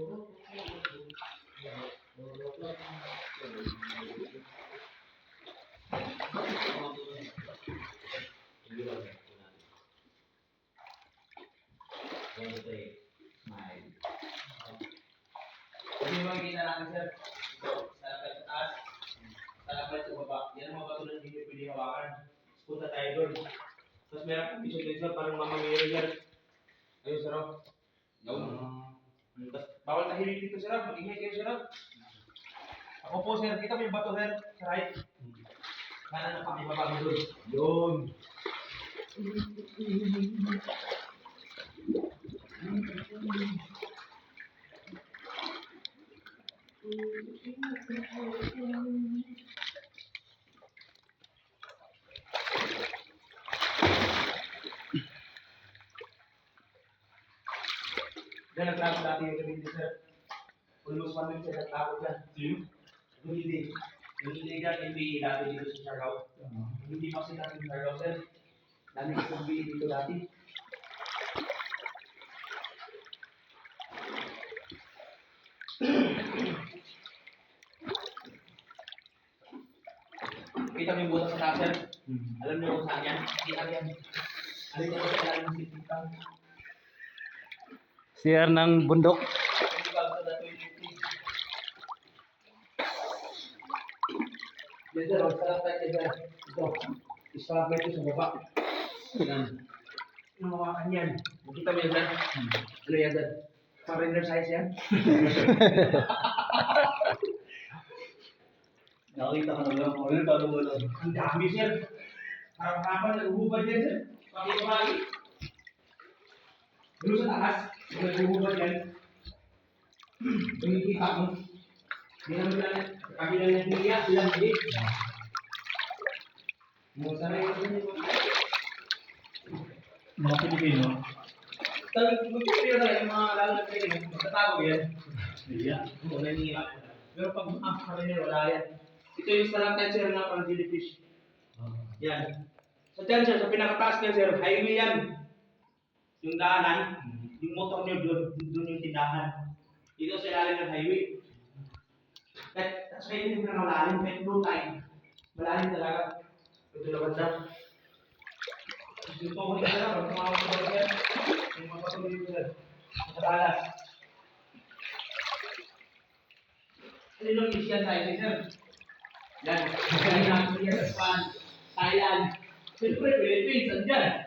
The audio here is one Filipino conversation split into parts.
Hindi makikita natin, sir. Ito, sa taas, sa baba. Yan ang mga patuloy hindi nyo pwede hawakan. Punta tayo doon. Tapos meron kang piso din, sir, parang mamamero yan. Ayun, sir. Tapos bawal tahimik dito, sir. Mag-ingay kayo, sir. Ako po, sir. Kita mo yung bato, sir. Sa right. Kanan na pakibaba mo doon. Yun. Diyan nagtago dati yung gabi niya, sir. Almost 1 week siya nagtago dyan. Sino? Hindi. Hindi dyan, hindi dati dito sa Siargao. Hindi pa kasi dati sa Siargao, sir. Dami ko sa dito dati. Kita mo yung butas sa taas, sir. Alam niyo kung saan yan? Kita yan. Alam niyo kung saan yung sititang. CR ng bundok. Yan, sir. Sarap tayo, sir. Ito. Isarap na ito sa baba. Yan. Nahawakan yan. Makita mo yan, sir? Ano yan, sir? Surrender size yan? Nakita ka na lang kung ano talo mo lang. Ang dami, sir. Harap-harapan, nag-uhubad yan, sir. Pakibabali. Doon sa taas, nag-uhubad yan. Tumikita mo. Hindi naman lang, kabilang ng hiya, ilang hindi. Sana yung Mga Pilipino. talagang magpipira na yung mga lalo na kayo, magtatago yan. Iya. Oo, nanihirap. Pero pag kami wala yan. Ito yung stalactite, sir, na pang jellyfish. Yan. So dyan, sir, sa pinakataas niya, sir, highway yan. Yung daanan, yung motor niyo doon yung tindahan. Dito sa ilalim ng highway. At sa hindi na malalim, kahit blue time. Malalim talaga. Ito na banda. Yung pong isa lang, pag tumawag ko ba yan, yung mga patuloy ko, sir. Nakatalas. Ano yung Asian tayo, sir? Yan. Kaya natin yan, Japan, Thailand. Siyempre, Philippines, andyan.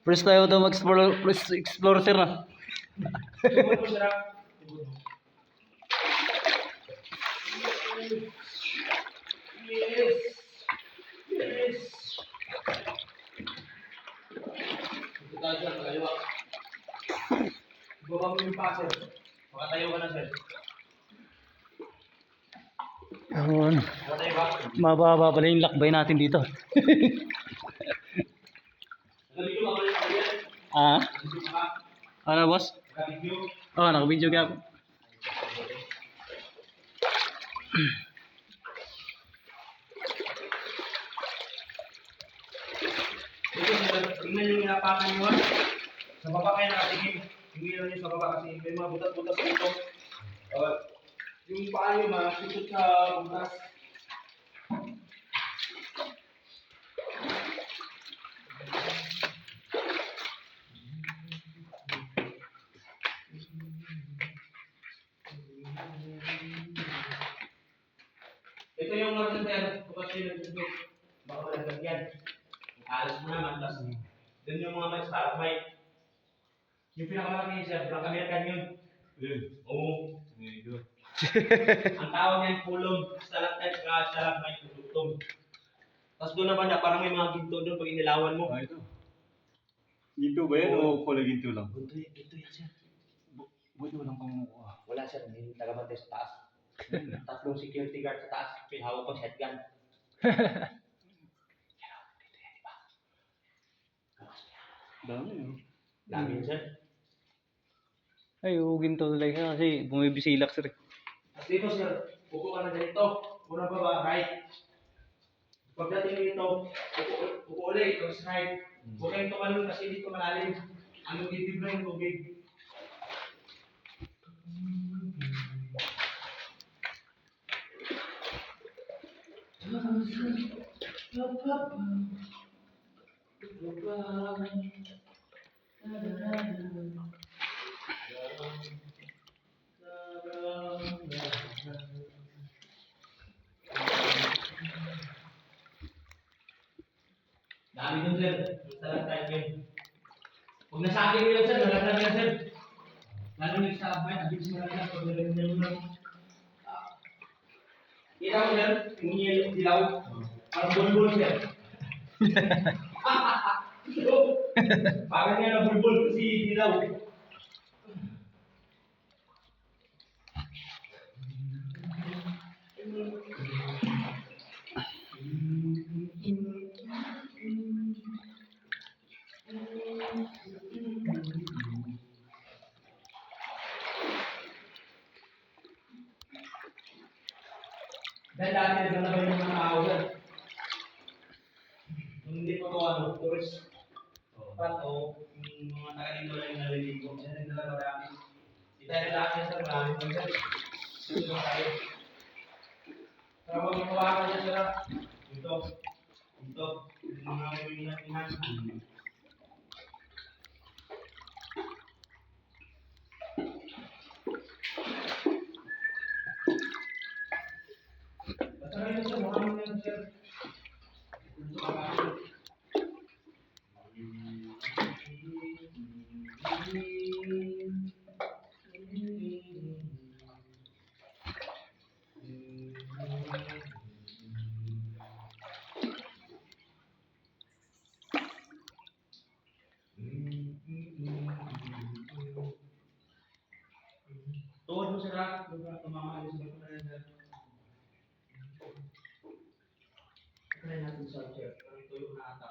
First tayo ito mag-explore, explore sir na. Yes. Yes. Ito tayo sir, kaliwa. Ibaba mo yung pa, sir. Makatayo ka na, sir. Yun. Makatayo ba? Mababa pala yung lakbay natin dito. Nag-video ka ba yung yan? Ah? Nag-video ka? Ano boss? Nag-video? Oh, naka-video ka ako. Ito, sir. Tingnan yung inapakan nyo. Sa baba kayo nakatingin. Tingnan nyo sa baba kasi may mga butas-butas dito. Yung paa nyo, masisot sa butas. Ito yung mga sir, bukas yung nagsusot. Baka malaglag yan. Alas mo naman, tapos dun yung mga may stalagmite. Yung pinakamalaki sir, Black American yun. Oo. Ang tawag niyan pulong, stalactite ka, stalagmite, tutong. Tapos doon naman na parang may mga ginto doon pag inilawan mo. Ah, ito. Ginto ba yan o kulay ginto lang? Ginto yan sir. Buti walang pangukuha. Wala sir, hindi tagabantay sa taas. Tatlong security guard sa taas, pinahawag pang shotgun. Dami yun. Dami yun sir. Ay, ugin to talaga kasi bumibisilak sir. Tapos dito sir, upo ka na ganito. Unang baba, right. Pagdating dito, upo ulit, tapos right. Huwag kayong tumalon kasi hindi ko malalim. Ang titib na yung tubig. Dami dun, sir. Yung tayo yun. Huwag nasabi mo yun, sir. Nalaglag yan, sir. Lalo yung sa abay, abis mo lang yan. Pag nalaglag mo lang. Kita mo, sir? Yung dilaw. Parang bulbul, sir. Parang nga na bulbul kasi dilaw. Dahil dati naglalabay yung mga tao dyan. Hindi pa ito ano, tourist spot o yung mga taga-Indo lang yung naliligo. Yan yung naglalabay namin. Di tayo nalaki sa maraming pag dyan. Dito na tayo. Pero huwag yung kawakan dyan sila. Ito. Ito. Yung mga minat-minat. Saka yun sir, maraming yan sir. Ito ka tuhod mo sila, tumama yung sa mga sir. Try natin sa chair. Parang tuyo na ata.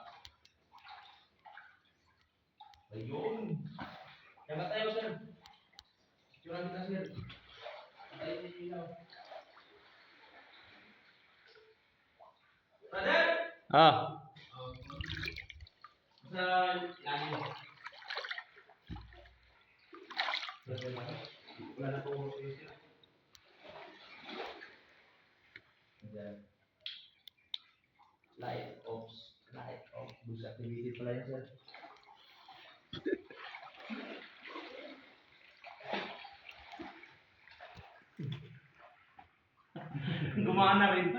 Ayun. Yaman tayo, sir. Curang kita, sir. Tayo sa ilaw. Brother! Ah, Sa lagi mo. Brother, wala na po sila. Ayan. Light off. Boost activity pala yan, sir. Gumana rin.